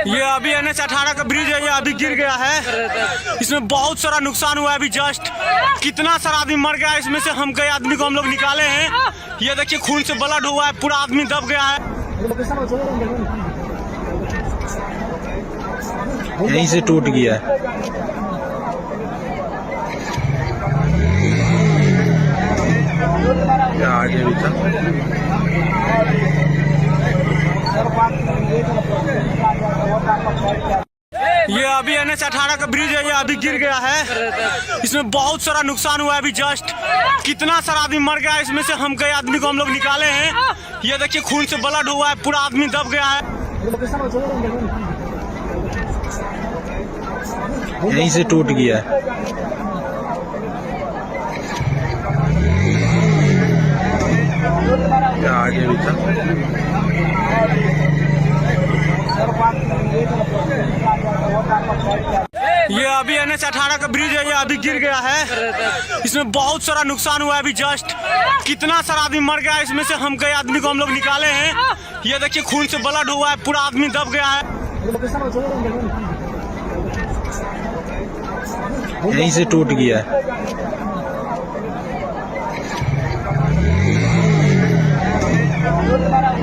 ये अभी NH18 का ब्रिज है, ये अभी गिर गया है। इसमें बहुत सारा नुकसान हुआ है। अभी जस्ट कितना सारा आदमी मर गया है। इसमें से हम कई आदमी को हम लोग निकाले हैं। ये देखिए खून से ब्लड हुआ है, पूरा आदमी दब गया है। यहीं से टूट गया है। आगे भी था। ये अभी NH18 का ब्रिज है, ये अभी गिर गया है। इसमें बहुत सारा नुकसान हुआ है। अभी जस्ट कितना सारा आदमी मर गया है। इसमें से हम कई आदमी को हम लोग निकाले हैं। ये देखिए खून से ब्लड हुआ है, पूरा आदमी दब गया है। यहीं से टूट गया है। आगे भी था। ये अभी NH18 का ब्रिज है, ये अभी गिर गया है। इसमें बहुत सारा नुकसान हुआ है। अभी जस्ट कितना सारा आदमी मर गया है। इसमें से हम कई आदमी को हम लोग निकाले हैं। ये देखिए खून से ब्लड हुआ है, पूरा आदमी दब गया है। यहीं से टूट गया है।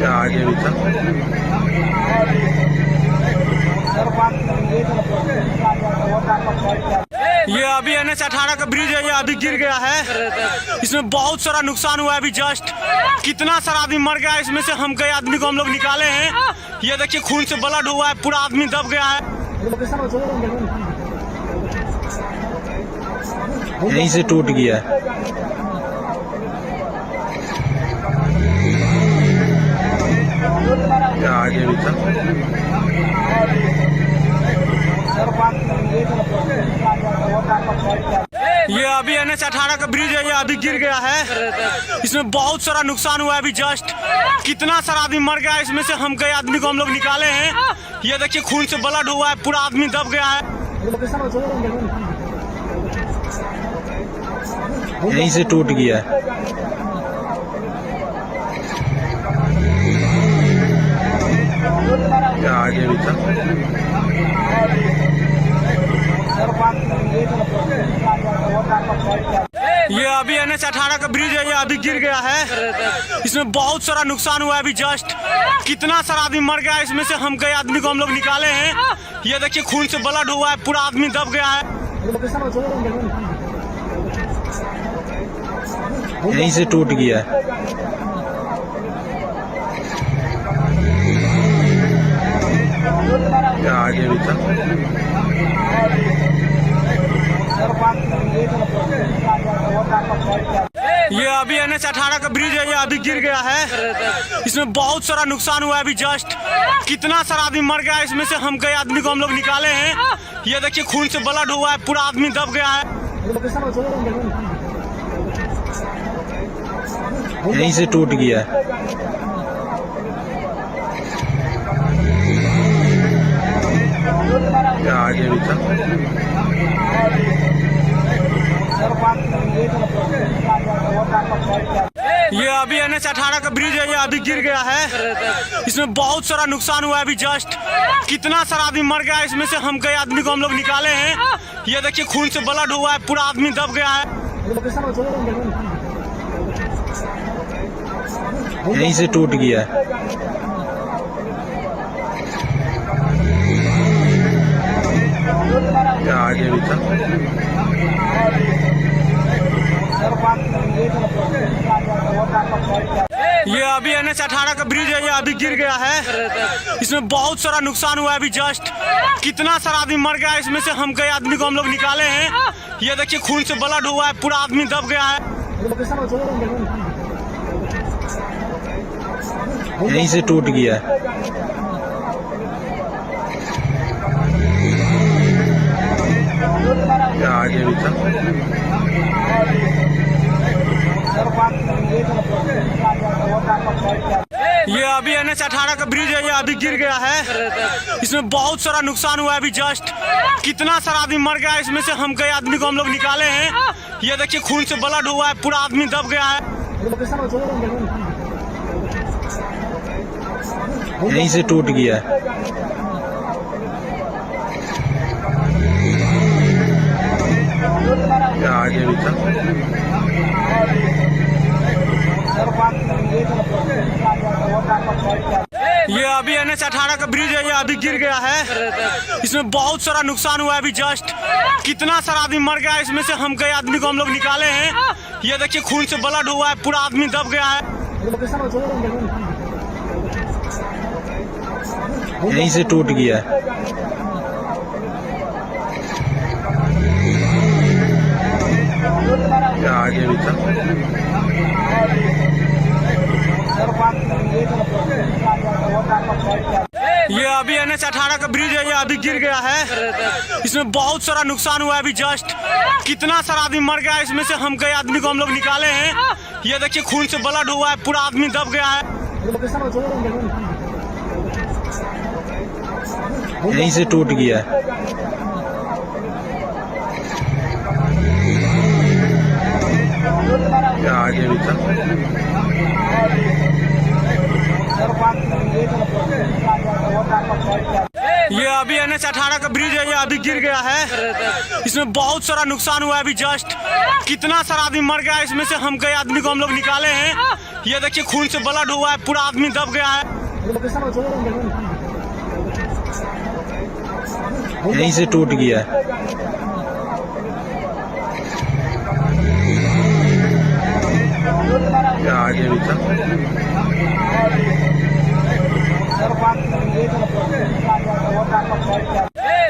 आगे भी था। ये अभी NH18 का ब्रिज है, ये अभी गिर गया है। इसमें बहुत सारा नुकसान हुआ है। अभी जस्ट कितना सारा आदमी मर गया है। इसमें से हम कई आदमी को हम लोग निकाले हैं। ये देखिए खून से ब्लड हुआ है, पूरा आदमी दब गया है। यहीं से टूट गया है। आगे भी था। ये अभी NH18 का ब्रिज है, ये अभी गिर गया है। इसमें बहुत सारा नुकसान हुआ है। अभी जस्ट कितना सारा आदमी मर गया है। इसमें से हम कई आदमी को हम लोग निकाले हैं। ये देखिए खून से ब्लड हुआ है, पूरा आदमी दब गया है। यहीं से टूट गया है। आगे भी था। ये अभी NH18 का ब्रिज है, ये अभी गिर गया है। इसमें बहुत सारा नुकसान हुआ है। अभी जस्ट कितना सारा आदमी मर गया है। इसमें से हम कई आदमी को हम लोग निकाले हैं। ये देखिए खून से ब्लड हुआ है, पूरा आदमी दब गया है। यहीं से टूट गया है। आगे भी था। ये अभी NH18 का ब्रिज है, ये अभी गिर गया है। इसमें बहुत सारा नुकसान हुआ है। अभी जस्ट कितना सारा आदमी मर गया है। इसमें से हम कई आदमी को हम लोग निकाले हैं। ये देखिए खून से ब्लड हुआ है, पूरा आदमी दब गया है। यहीं से टूट गया है। आगे भी था। ये अभी NH18 का ब्रिज है, ये अभी गिर गया है। इसमें बहुत सारा नुकसान हुआ है। अभी जस्ट कितना सारा आदमी मर गया है। इसमें से हम कई आदमी को हम लोग निकाले हैं। ये देखिए खून से ब्लड हुआ है, पूरा आदमी दब गया है। यहीं से टूट गया है। आगे भी था। ये अभी NH18 का ब्रिज है, ये अभी गिर गया है। इसमें बहुत सारा नुकसान हुआ है। अभी जस्ट कितना सारा आदमी मर गया है। इसमें से हम कई आदमी को हम लोग निकाले हैं। ये देखिए खून से ब्लड हुआ है, पूरा आदमी दब गया है। यहीं से टूट गया है। आगे भी था। ये अभी NH18 का ब्रिज है, ये अभी गिर गया है। इसमें बहुत सारा नुकसान हुआ है। अभी जस्ट कितना सारा आदमी मर गया है। इसमें से हम कई आदमी को हम लोग निकाले हैं। ये देखिए खून से ब्लड हुआ है, पूरा आदमी दब गया है। यहीं से टूट गया है। आगे भी था। ये अभी NH18 का ब्रिज है, ये अभी गिर गया है। इसमें बहुत सारा नुकसान हुआ है अभी जस्ट। कितना सारा आदमी मर गया है, इसमें से हम कई आदमी को हम लोग निकाले हैं। ये देखिए खून से ब्लड हुआ है, पूरा आदमी दब गया है। यहीं से टूट गया है। आगे भी था। ये अभी NH18 का ब्रिज है, ये अभी गिर गया है। इसमें बहुत सारा नुकसान हुआ है अभी जस्ट। कितना सारा आदमी मर गया है, इसमें से हम कई आदमी को हम लोग निकाले हैं। ये देखिए खून से ब्लड हुआ है, पूरा आदमी दब गया है। यहीं से टूट गया है। आगे भी था। ये अभी NH18 का ब्रिज है, ये अभी गिर गया है। इसमें बहुत सारा नुकसान हुआ है अभी जस्ट। कितना सारा आदमी मर गया है, इसमें से हम कई आदमी को हम लोग निकाले हैं। ये देखिए खून से ब्लड हुआ है, पूरा आदमी दब गया है। यहीं से टूट गया है। आगे भी था।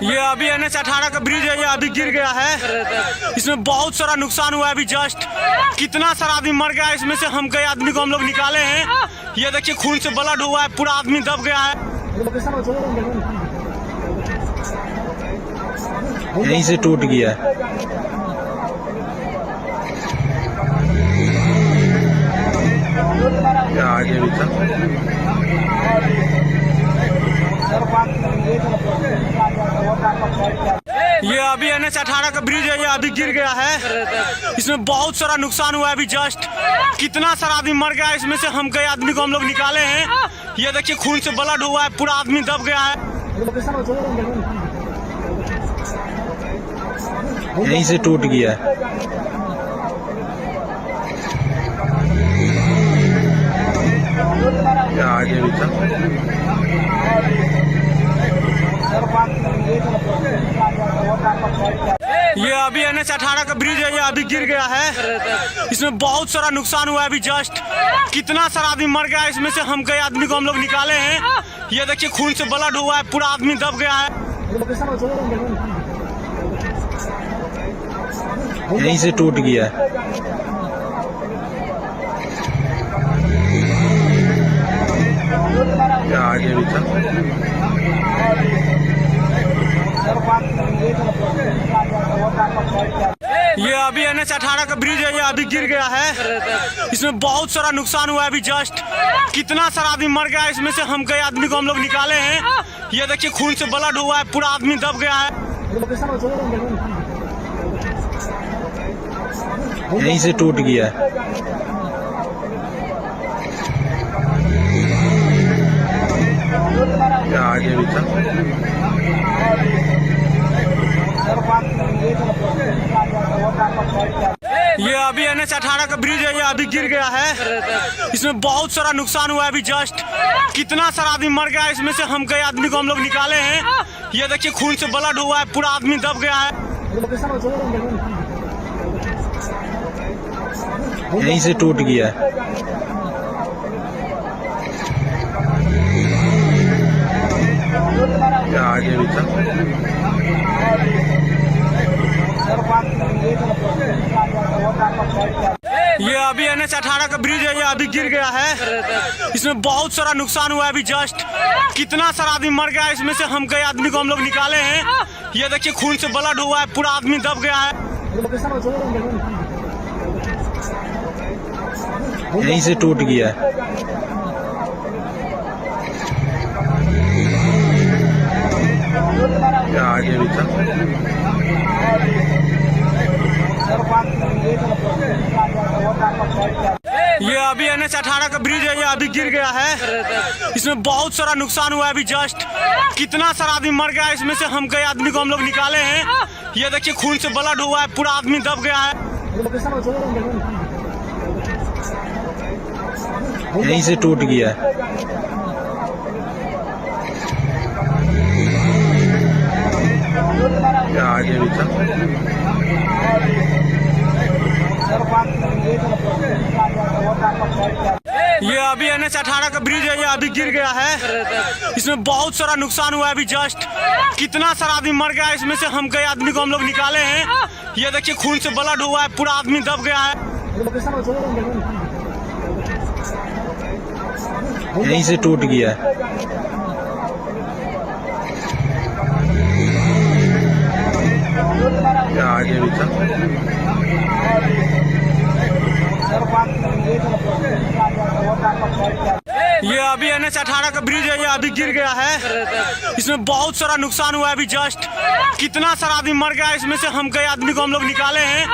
ये अभी NH18 का ब्रिज है, ये अभी गिर गया है। इसमें बहुत सारा नुकसान हुआ है अभी जस्ट। कितना सारा आदमी मर गया है, इसमें से हम कई आदमी को हम लोग निकाले हैं। ये देखिए खून से ब्लड हुआ है, पूरा आदमी दब गया है। यहीं से टूट गया है। आगे भी था। ये अभी NH18 का ब्रिज है, ये अभी गिर गया है। इसमें बहुत सारा नुकसान हुआ है अभी जस्ट। कितना सारा आदमी मर गया है, इसमें से हम कई आदमी को हम लोग निकाले हैं। ये देखिए खून से ब्लड हुआ है, पूरा आदमी दब गया है। यहीं से टूट गया है। आगे भी था। ये अभी NH18 का ब्रिज है, ये अभी गिर गया है। इसमें बहुत सारा नुकसान हुआ है अभी जस्ट। कितना सारा आदमी मर गया है, इसमें से हम कई आदमी को हम लोग निकाले हैं। ये देखिए खून से ब्लड हुआ है, पूरा आदमी दब गया है। यहीं से टूट गया है। आगे भी था। ये अभी NH18 का ब्रिज है, ये अभी गिर गया है। इसमें बहुत सारा नुकसान हुआ है अभी जस्ट। कितना सारा आदमी मर गया है, इसमें से हम कई आदमी को हम लोग निकाले हैं। ये देखिए खून से ब्लड हुआ है, पूरा आदमी दब गया है। यहीं से टूट गया है। आगे भी था। ये अभी NH18 का ब्रिज है, ये अभी गिर गया है। इसमें बहुत सारा नुकसान हुआ है अभी जस्ट। कितना सारा आदमी मर गया है, इसमें से हम कई आदमी को हम लोग निकाले हैं। ये देखिए खून से ब्लड हुआ है, पूरा आदमी दब गया है। यहीं से टूट गया है। आगे भी था। ये अभी NH18 का ब्रिज है, ये अभी गिर गया है। इसमें बहुत सारा नुकसान हुआ है अभी जस्ट। कितना सारा आदमी मर गया है, इसमें से हम कई आदमी को हम लोग निकाले हैं। ये देखिए खून से ब्लड हुआ है, पूरा आदमी दब गया है। यहीं से टूट गया है। आगे भी था। ये अभी NH18 का ब्रिज है, ये अभी गिर गया है। इसमें बहुत सारा नुकसान हुआ है अभी जस्ट। कितना सारा आदमी मर गया है, इसमें से हम कई आदमी को हम लोग निकाले हैं। ये देखिए खून से ब्लड हुआ है, पूरा आदमी दब गया है। यहीं से टूट गया है। आगे भी था। ये अभी NH18 का ब्रिज है, ये अभी गिर गया है। इसमें बहुत सारा नुकसान हुआ है अभी जस्ट। कितना सारा आदमी मर गया है, इसमें से हम कई आदमी को हम लोग निकाले हैं। ये देखिए खून से ब्लड हुआ है, पूरा आदमी दब गया है। यहीं से टूट गया है। आगे भी था। ये अभी NH18 का ब्रिज है, ये अभी गिर गया है। इसमें बहुत सारा नुकसान हुआ है अभी जस्ट। कितना सारा आदमी मर गया है, इसमें से हम कई आदमी को हम लोग निकाले हैं।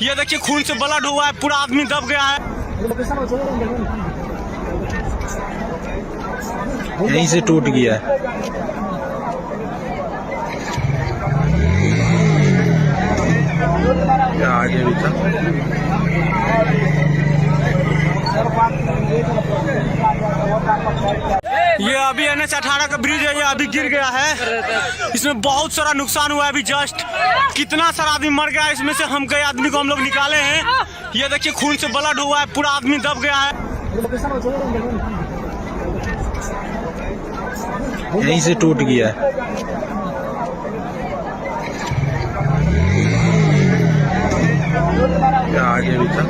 ये देखिए खून से ब्लड हुआ है, पूरा आदमी दब गया है। यहीं से टूट गया है। आगे भी था। ये अभी NH18 का ब्रिज है, ये अभी गिर गया है। इसमें बहुत सारा नुकसान हुआ है अभी जस्ट। कितना सारा आदमी मर गया है, इसमें से हम कई आदमी को हम लोग निकाले हैं। ये देखिए खून से ब्लड हुआ है, पूरा आदमी दब गया है। यहीं से टूट गया है। आगे भी था।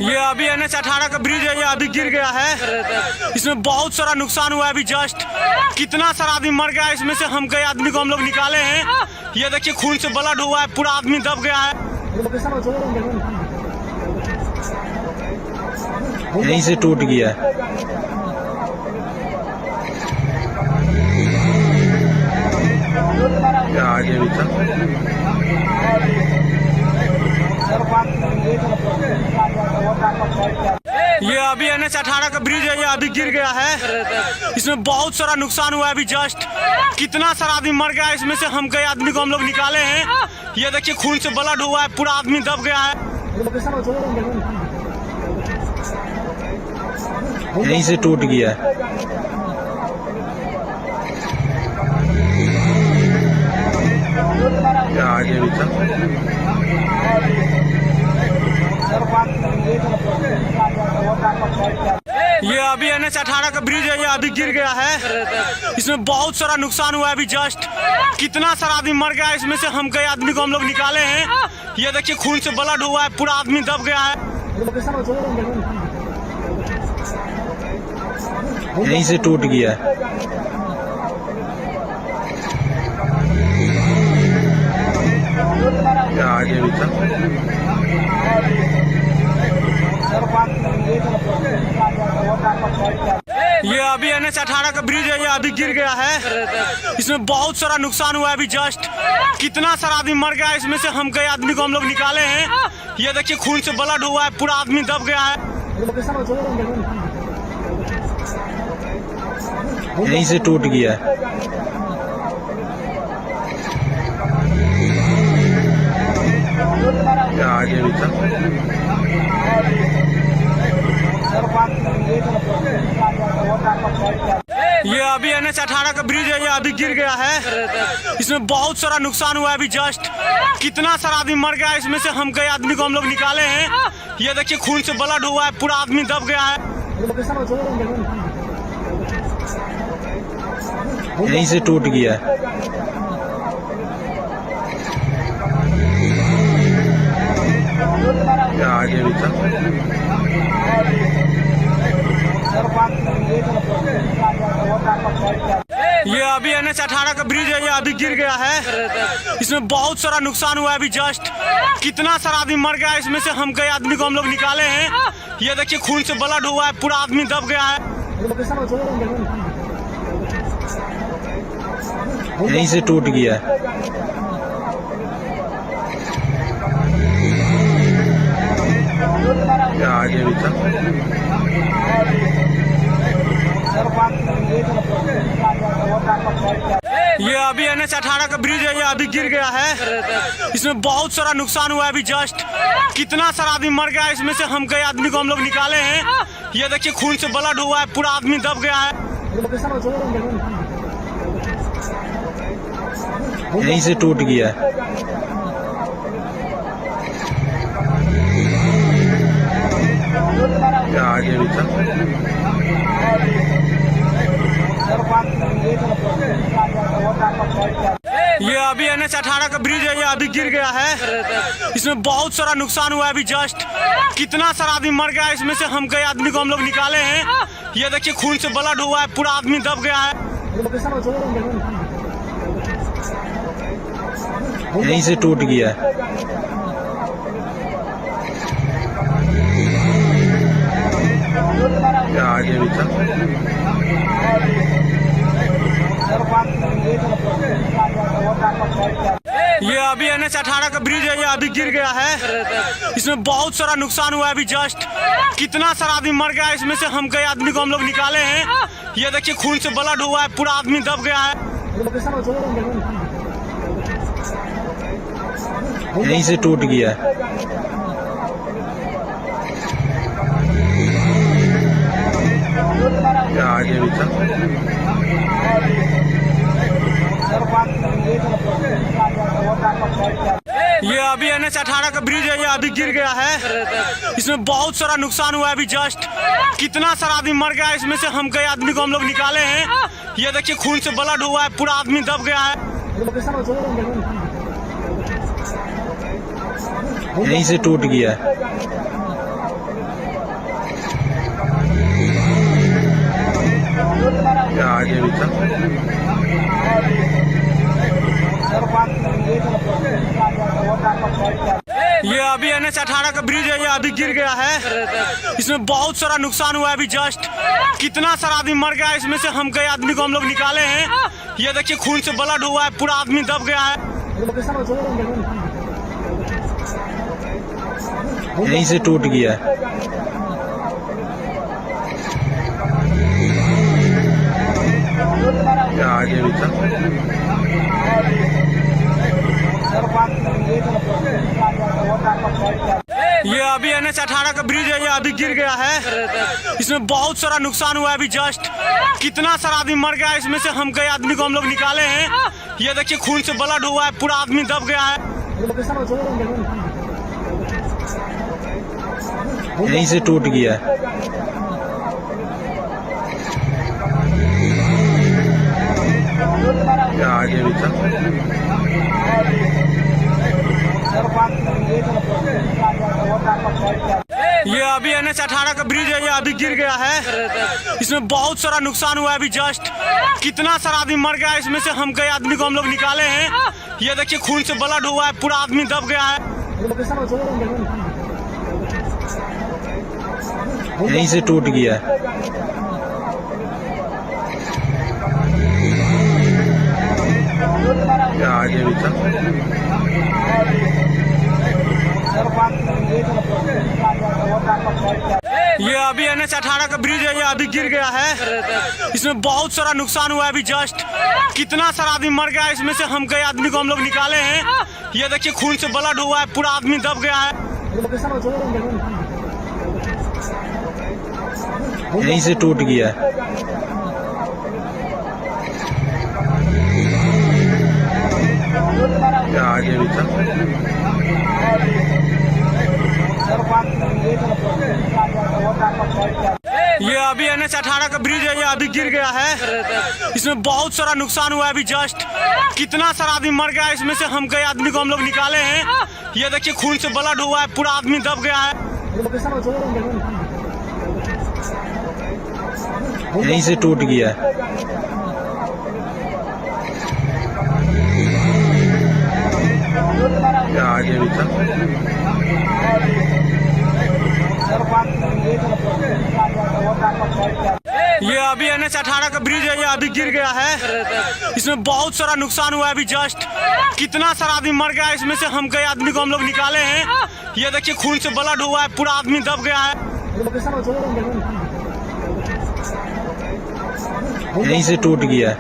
ये अभी NH18 का ब्रिज है, ये अभी गिर गया है। इसमें बहुत सारा नुकसान हुआ है अभी जस्ट। कितना सारा आदमी मर गया है, इसमें से हम कई आदमी को हम लोग निकाले हैं। ये देखिए खून से ब्लड हुआ है, पूरा आदमी दब गया है। यहीं से टूट गया है। आगे भी था। ये अभी NH18 का ब्रिज है, ये अभी गिर गया है। इसमें बहुत सारा नुकसान हुआ है अभी जस्ट। कितना सारा आदमी मर गया है, इसमें से हम कई आदमी को हम लोग निकाले हैं। ये देखिए खून से ब्लड हुआ है, पूरा आदमी दब गया है। यहीं से टूट गया है। आगे भी था। ये अभी NH18 का ब्रिज है, ये अभी गिर गया है। इसमें बहुत सारा नुकसान हुआ है अभी जस्ट। कितना सारा आदमी मर गया है, इसमें से हम कई आदमी को हम लोग निकाले हैं। ये देखिए खून से ब्लड हुआ है, पूरा आदमी दब गया है। यहीं से टूट गया है। आगे भी था। ये अभी NH18 का ब्रिज है, ये अभी गिर गया है। इसमें बहुत सारा नुकसान हुआ है अभी जस्ट। कितना सारा आदमी मर गया है, इसमें से हम कई आदमी को हम लोग निकाले हैं। ये देखिए खून से ब्लड हुआ है, पूरा आदमी दब गया है। यहीं से टूट गया है। आगे भी था। ये अभी NH18 का ब्रिज है, ये अभी गिर गया है। इसमें बहुत सारा नुकसान हुआ है अभी जस्ट। कितना सारा आदमी मर गया है, इसमें से हम कई आदमी को हम लोग निकाले हैं। ये देखिए खून से ब्लड हुआ है, पूरा आदमी दब गया है। यहीं से टूट गया है। आगे भी था। ये अभी NH18 का ब्रिज है, ये अभी गिर गया है। इसमें बहुत सारा नुकसान हुआ है अभी जस्ट। कितना सारा आदमी मर गया है, इसमें से हम कई आदमी को हम लोग निकाले हैं। ये देखिए खून से ब्लड हुआ है, पूरा आदमी दब गया है। यहीं से टूट गया है। क्या आगे भी था ये अभी NH18 का ब्रिज है, ये अभी गिर गया है। इसमें बहुत सारा नुकसान हुआ है अभी जस्ट। कितना सारा आदमी मर गया है, इसमें से हम कई आदमी को हम लोग निकाले हैं। ये देखिए खून से ब्लड हुआ है, पूरा आदमी दब गया है। यहीं से टूट गया है। क्या आगे भी था ये अभी NH18 का ब्रिज है, ये अभी गिर गया है। इसमें बहुत सारा नुकसान हुआ है अभी जस्ट। कितना सारा आदमी मर गया है, इसमें से हम कई आदमी को हम लोग निकाले हैं। ये देखिए खून से ब्लड हुआ है, पूरा आदमी दब गया है। यहीं से टूट गया है। क्या आगे भी था ये अभी NH18 का ब्रिज है, ये अभी गिर गया है। इसमें बहुत सारा नुकसान हुआ है अभी जस्ट। कितना सारा आदमी मर गया है, इसमें से हम कई आदमी को हम लोग निकाले हैं। ये देखिए खून से ब्लड हुआ है, पूरा आदमी दब गया है। यहीं से टूट गया है। क्या आगे भी था ये अभी NH18 का ब्रिज है, ये अभी गिर गया है। इसमें बहुत सारा नुकसान हुआ है अभी जस्ट। कितना सारा आदमी मर गया है, इसमें से हम कई आदमी को हम लोग निकाले हैं। ये देखिए खून से ब्लड हुआ है, पूरा आदमी दब गया है। यहीं से टूट गया है। क्या आगे भी था ये अभी NH18 का ब्रिज है, ये अभी गिर गया है। इसमें बहुत सारा नुकसान हुआ है अभी जस्ट। कितना सारा आदमी मर गया है, इसमें से हम कई आदमी को हम लोग निकाले हैं। ये देखिए खून से ब्लड हुआ है, पूरा आदमी दब गया है। यहीं से टूट गया है। क्या आगे भी था ये अभी NH18 का ब्रिज है, ये अभी गिर गया है। इसमें बहुत सारा नुकसान हुआ है अभी जस्ट। कितना सारा आदमी मर गया है, इसमें से हम कई आदमी को हम लोग निकाले हैं। ये देखिए खून से ब्लड हुआ है, पूरा आदमी दब गया है। यहीं से टूट गया है। क्या आगे भी था ये अभी NH18 का ब्रिज है, ये अभी गिर गया है। इसमें बहुत सारा नुकसान हुआ है अभी जस्ट। कितना सारा आदमी मर गया है, इसमें से हम कई आदमी को हम लोग निकाले हैं। ये देखिए खून से ब्लड हुआ है, पूरा आदमी दब गया है। यहीं से टूट गया है। क्या आगे भी था ये अभी NH18 का ब्रिज है, ये अभी गिर गया है। इसमें बहुत सारा नुकसान हुआ है अभी जस्ट। कितना सारा आदमी मर गया है, इसमें से हम कई आदमी को हम लोग निकाले हैं। ये देखिए खून से ब्लड हुआ है, पूरा आदमी दब गया है। यहीं से टूट गया है। क्या आगे भी था ये अभी NH18 का ब्रिज है, ये अभी गिर गया है। इसमें बहुत सारा नुकसान हुआ है अभी जस्ट। कितना सारा आदमी मर गया है, इसमें से हम कई आदमी को हम लोग निकाले हैं। ये देखिए खून से ब्लड हुआ है, पूरा आदमी दब गया है। यहीं से टूट गया है। क्या आगे भी था ये अभी NH NH18 का ब्रिज है, ये अभी गिर गया है। इसमें बहुत सारा नुकसान हुआ है अभी जस्ट। कितना सारा आदमी मर गया है, इसमें से हम कई आदमी को हम लोग निकाले हैं। ये देखिए खून से ब्लड हुआ है, पूरा आदमी दब गया है। यहीं से टूट गया है।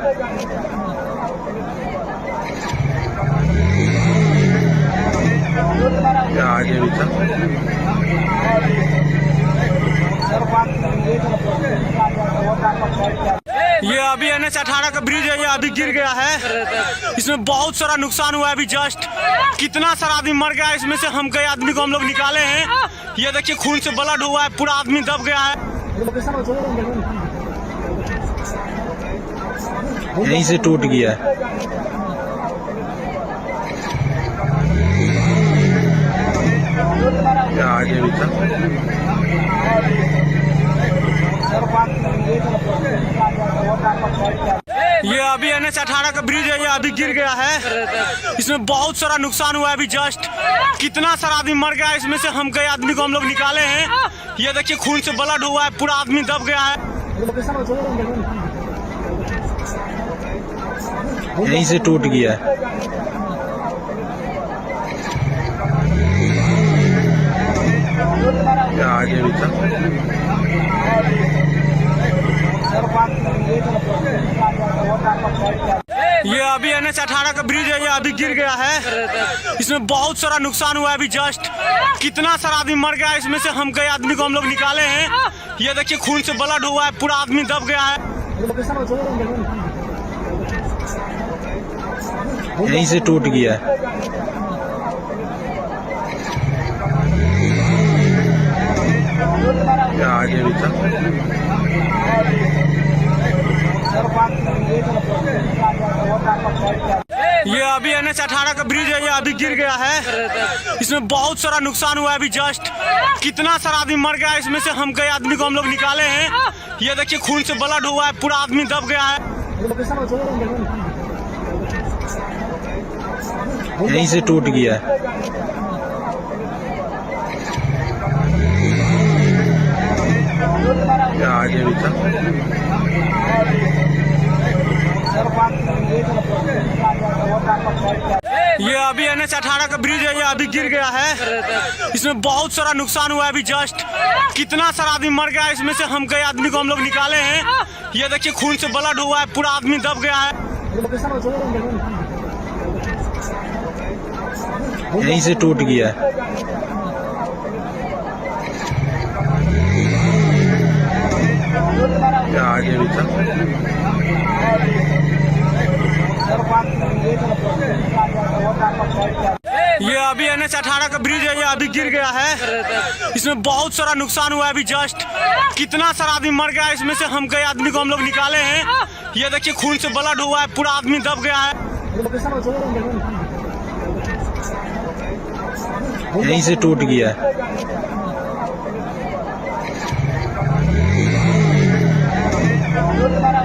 क्या आगे भी था? ये अभी NH18 का ब्रिज है, ये अभी गिर गया है। इसमें बहुत सारा नुकसान हुआ है अभी जस्ट। कितना सारा आदमी मर गया है, इसमें से हम कई आदमी को हम लोग निकाले हैं। ये देखिए खून से ब्लड हुआ है, पूरा आदमी दब गया है। यहीं से टूट गया है। क्या आगे भी था? ये अभी NH18 का ब्रिज है, ये अभी गिर गया है। इसमें बहुत सारा नुकसान हुआ है अभी जस्ट। कितना सारा आदमी मर गया है, इसमें से हम कई आदमी को हम लोग निकाले हैं। ये देखिए खून से ब्लड हुआ है, पूरा आदमी दब गया है। यहीं से टूट गया है। क्या आगे भी था? ये अभी NH18 का ब्रिज है, ये अभी गिर गया है। इसमें बहुत सारा नुकसान हुआ है अभी जस्ट। कितना सारा आदमी मर गया है, इसमें से हम कई आदमी को हम लोग निकाले हैं। ये देखिए खून से ब्लड हुआ है, पूरा आदमी दब गया है। यहीं से टूट गया है। क्या आगे भी था? ये अभी NH18 का ब्रिज है, ये अभी गिर गया है। इसमें बहुत सारा नुकसान हुआ है अभी जस्ट। कितना सारा आदमी मर गया है, इसमें से हम कई आदमी को हम लोग निकाले हैं। ये देखिए खून से ब्लड हुआ है, पूरा आदमी दब गया है। यहीं से टूट गया है। क्या आगे भी था? ये अभी NH18 का ब्रिज है, ये अभी गिर गया है। इसमें बहुत सारा नुकसान हुआ है अभी जस्ट। कितना सारा आदमी मर गया है, इसमें से हम कई आदमी को हम लोग निकाले हैं। ये देखिए खून से ब्लड हुआ है, पूरा आदमी दब गया है। यहीं से टूट गया है। क्या आगे भी था? ये अभी NH18 का ब्रिज है, ये अभी गिर गया है। इसमें बहुत सारा नुकसान हुआ है अभी जस्ट। कितना सारा आदमी मर गया है, इसमें से हम कई आदमी को हम लोग निकाले हैं। ये देखिए खून से ब्लड हुआ है, पूरा आदमी दब गया है। यहीं से टूट गया है।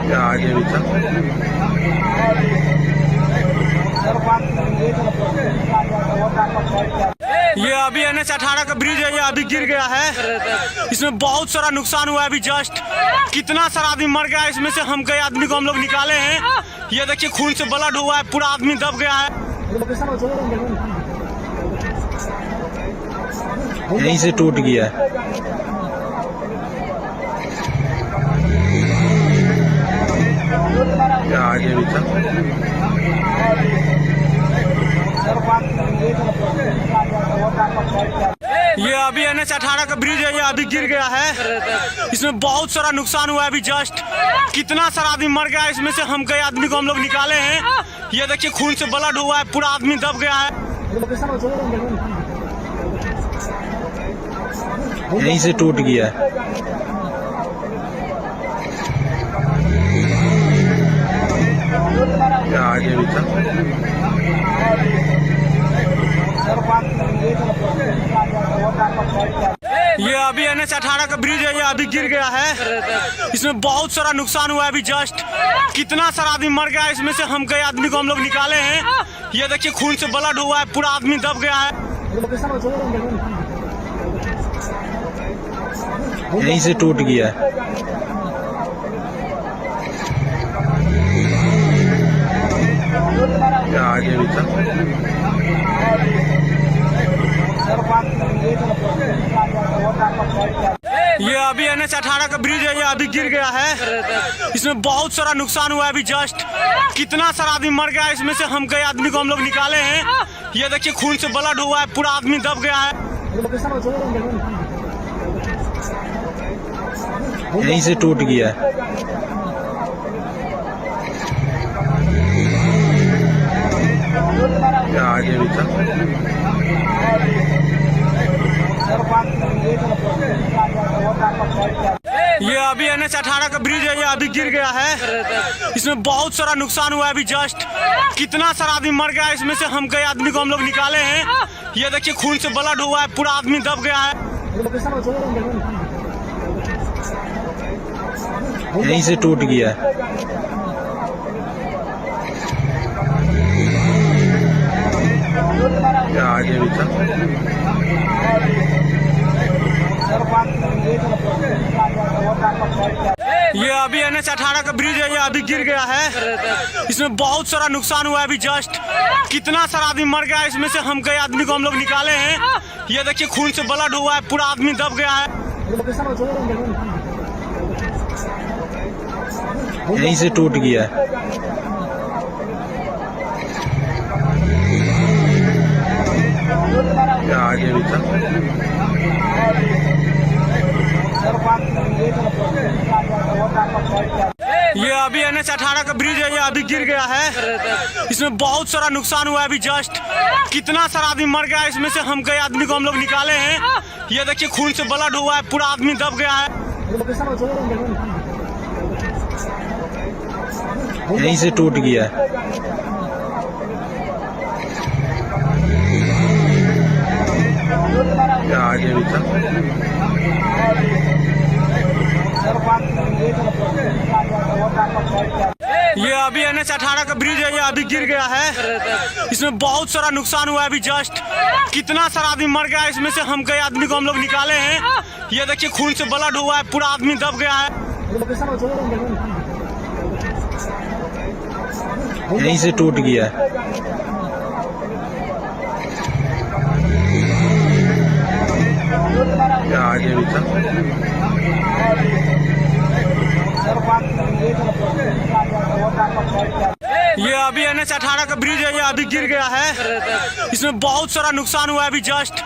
क्या आगे भी था? ये अभी NH18 का ब्रिज है, ये अभी गिर गया है। इसमें बहुत सारा नुकसान हुआ है अभी जस्ट। कितना सारा आदमी मर गया है, इसमें से हम कई आदमी को हम लोग निकाले हैं। ये देखिए खून से ब्लड हुआ है, पूरा आदमी दब गया है। यहीं से टूट गया है। क्या आगे भी था? ये अभी NH18 का ब्रिज है, ये अभी गिर गया है। इसमें बहुत सारा नुकसान हुआ है अभी जस्ट। कितना सारा आदमी मर गया है, इसमें से हम कई आदमी को हम लोग निकाले हैं। ये देखिए खून से ब्लड हुआ है, पूरा आदमी दब गया है। यहीं से टूट गया है। क्या आगे भी था? ये अभी NH18 का ब्रिज है, ये अभी गिर गया है। इसमें बहुत सारा नुकसान हुआ है अभी जस्ट। कितना सारा आदमी मर गया है, इसमें से हम कई आदमी को हम लोग निकाले हैं। ये देखिए खून से ब्लड हुआ है, पूरा आदमी दब गया है। यहीं से टूट गया है। आगे भी था। ये अभी NH18 का ब्रिज है, ये अभी गिर गया है। इसमें बहुत सारा नुकसान हुआ है अभी जस्ट। कितना सारा आदमी मर गया है, इसमें से हम कई आदमी को हम लोग निकाले हैं। ये देखिए खून से ब्लड हुआ है, पूरा आदमी दब गया है। यहीं से टूट गया है। आगे भी था। ये अभी NH18 का ब्रिज है, ये अभी गिर गया है। इसमें बहुत सारा नुकसान हुआ है अभी जस्ट। कितना सारा आदमी मर गया है, इसमें से हम कई आदमी को हम लोग निकाले हैं। ये देखिए खून से ब्लड हुआ है, पूरा आदमी दब गया है। यहीं से टूट गया है। आगे भी था। ये अभी NH18 का ब्रिज है, ये अभी गिर गया है। इसमें बहुत सारा नुकसान हुआ है अभी जस्ट। कितना सारा आदमी मर गया है, इसमें से हम कई आदमी को हम लोग निकाले हैं। ये देखिए खून से ब्लड हुआ है, पूरा आदमी दब गया है। यहीं से टूट गया है। आगे भी था। ये अभी NH18 का ब्रिज है, ये अभी गिर गया है। इसमें बहुत सारा नुकसान हुआ है अभी जस्ट। कितना सारा आदमी मर गया है, इसमें से हम कई आदमी को हम लोग निकाले हैं। ये देखिए खून से ब्लड हुआ है, पूरा आदमी दब गया है। यहीं से टूट गया है। आगे भी था। ये अभी NH18 का ब्रिज है, ये अभी गिर गया है। इसमें बहुत सारा नुकसान हुआ है अभी जस्ट। कितना सारा आदमी मर गया है, इसमें से हम कई आदमी को हम लोग निकाले हैं। ये देखिए खून से ब्लड हुआ है, पूरा आदमी दब गया है। यहीं से टूट गया है। आगे भी था। ये अभी NH18 का ब्रिज है, ये अभी गिर गया है। इसमें बहुत सारा नुकसान हुआ है अभी जस्ट।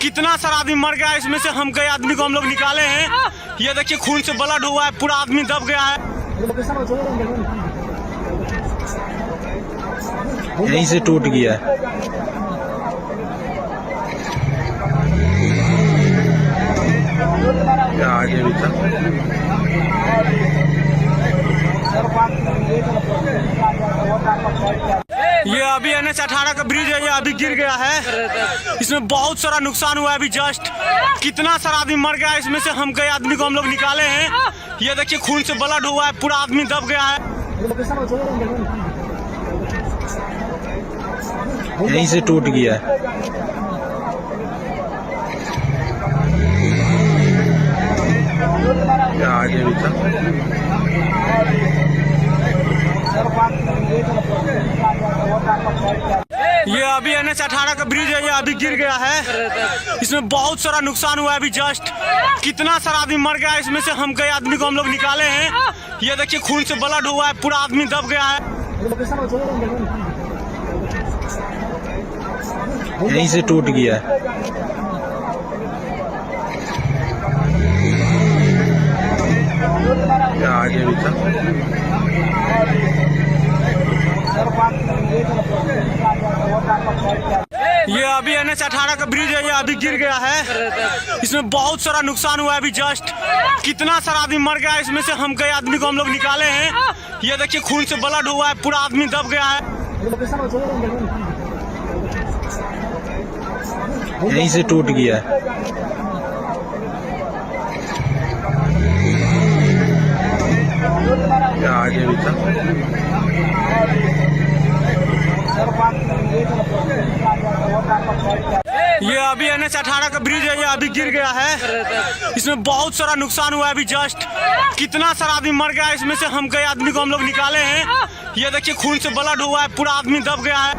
कितना सारा आदमी मर गया है, इसमें से हम कई आदमी को हम लोग निकाले हैं। ये देखिए खून से ब्लड हुआ है, पूरा आदमी दब गया है। यहीं से टूट गया है। आगे भी था। ये अभी NH18 का ब्रिज है, ये अभी गिर गया है। इसमें बहुत सारा नुकसान हुआ है अभी जस्ट। कितना सारा आदमी मर गया है, इसमें से हम कई आदमी को हम लोग निकाले हैं। ये देखिए खून से ब्लड हुआ है, पूरा आदमी दब गया है। यहीं से टूट गया है। आगे भी था। ये अभी NH18 का ब्रिज है, ये अभी गिर गया है। इसमें बहुत सारा नुकसान हुआ है अभी जस्ट। कितना सारा आदमी मर गया है, इसमें से हम कई आदमी को हम लोग निकाले हैं। ये देखिए खून से ब्लड हुआ है, पूरा आदमी दब गया है। यहीं से टूट गया है। आगे भी था। ये अभी NH18 का ब्रिज है, ये अभी गिर गया है। इसमें बहुत सारा नुकसान हुआ है अभी जस्ट। कितना सारा आदमी मर गया है, इसमें से हम कई आदमी को हम लोग निकाले हैं। ये देखिए खून से ब्लड हुआ है, पूरा आदमी दब गया है। यहीं से टूट गया है। आगे भी था। ये अभी NH18 का ब्रिज है, ये अभी गिर गया है। इसमें बहुत सारा नुकसान हुआ है अभी जस्ट। कितना सारा आदमी मर गया है, इसमें से हम कई आदमी को हम लोग निकाले हैं। ये देखिए खून से ब्लड हुआ है, पूरा आदमी दब गया है।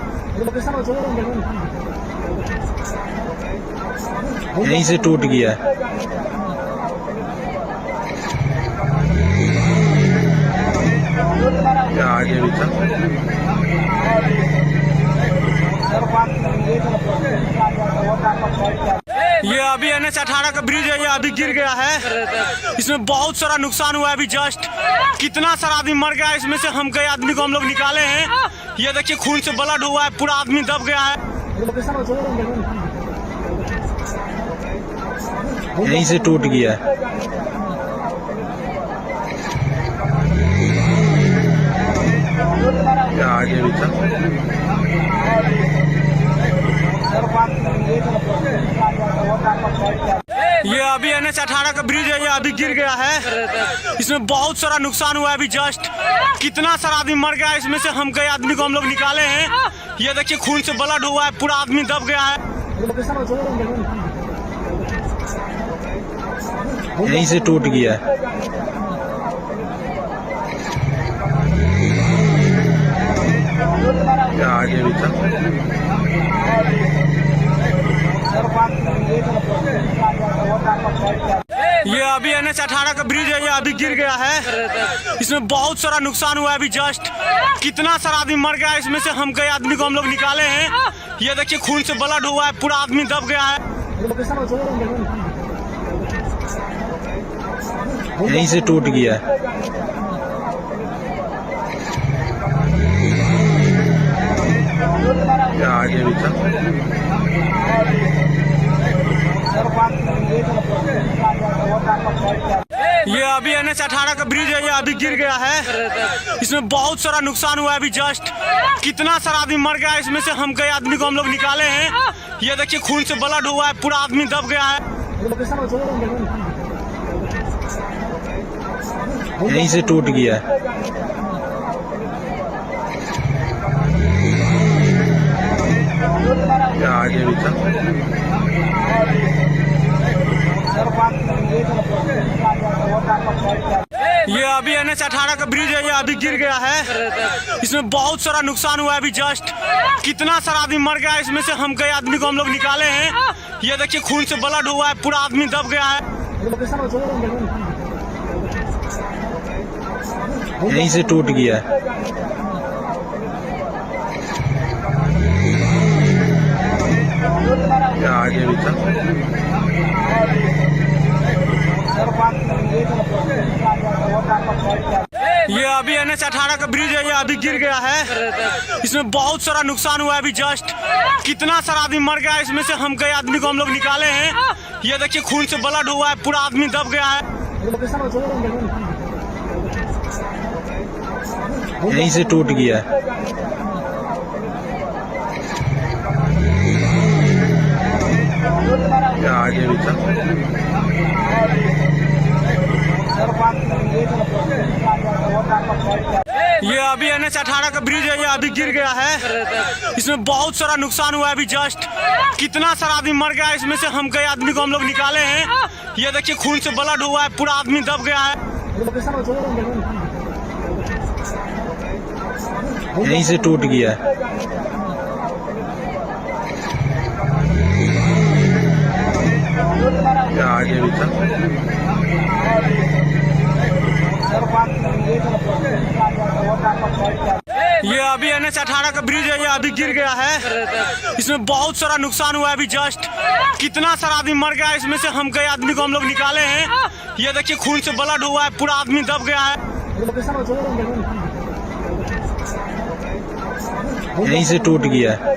यहीं से टूट गया है। क्या आगे भी था? ये अभी NH18 का ब्रिज है, ये अभी गिर गया है। इसमें बहुत सारा नुकसान हुआ है अभी जस्ट। कितना सारा आदमी मर गया है, इसमें से हम कई आदमी को हम लोग निकाले हैं। ये देखिए खून से ब्लड हुआ है, पूरा आदमी दब गया है। यहीं से टूट गया है। क्या आगे भी था? ये अभी NH18 का ब्रिज है, ये अभी गिर गया है। इसमें बहुत सारा नुकसान हुआ है अभी जस्ट। कितना सारा आदमी मर गया है, इसमें से हम कई आदमी को हम लोग निकाले हैं। ये देखिए खून से ब्लड हुआ है, पूरा आदमी दब गया है। यहीं से टूट गया है। क्या आगे भी था? ये अभी NH18 का ब्रिज है, ये अभी गिर गया है। इसमें बहुत सारा नुकसान हुआ है अभी जस्ट। कितना सारा आदमी मर गया है, इसमें से हम कई आदमी को हम लोग निकाले हैं। ये देखिए खून से ब्लड हुआ है, पूरा आदमी दब गया है। यहीं से टूट गया है। क्या आगे भी था? ये अभी NH18 का ब्रिज है, ये अभी गिर गया है। इसमें बहुत सारा नुकसान हुआ है अभी जस्ट। कितना सारा आदमी मर गया है, इसमें से हम कई आदमी को हम लोग निकाले हैं। ये देखिए खून से ब्लड हुआ है, पूरा आदमी दब गया है। यहीं से टूट गया है। क्या आगे भी था? ये अभी NH18 का ब्रिज है, ये अभी गिर गया है। इसमें बहुत सारा नुकसान हुआ है अभी जस्ट। कितना सारा आदमी मर गया है, इसमें से हम कई आदमी को हम लोग निकाले हैं। ये देखिए खून से ब्लड हुआ है, पूरा आदमी दब गया है। यहीं से टूट गया है। क्या आगे भी था? ये अभी NH18 का ब्रिज है, ये अभी गिर गया है। इसमें बहुत सारा नुकसान हुआ है अभी जस्ट। कितना सारा आदमी मर गया है, इसमें से हम कई आदमी को हम लोग निकाले हैं। ये देखिए खून से ब्लड हुआ है, पूरा आदमी दब गया है। यहीं से टूट गया है। क्या आगे भी था? ये अभी NH18 का ब्रिज है, ये अभी गिर गया है। इसमें बहुत सारा नुकसान हुआ है अभी जस्ट। कितना सारा आदमी मर गया है, इसमें से हम कई आदमी को हम लोग निकाले हैं। ये देखिए खून से ब्लड हुआ है, पूरा आदमी दब गया है। यहीं से टूट गया है। क्या आगे भी था? ये अभी NH18 का ब्रिज है, ये अभी गिर गया है। इसमें बहुत सारा नुकसान हुआ है अभी जस्ट। कितना सारा आदमी मर गया है, इसमें से हम कई आदमी को हम लोग निकाले हैं। ये देखिए खून से ब्लड हुआ है, पूरा आदमी दब गया है। यहीं से टूट गया है।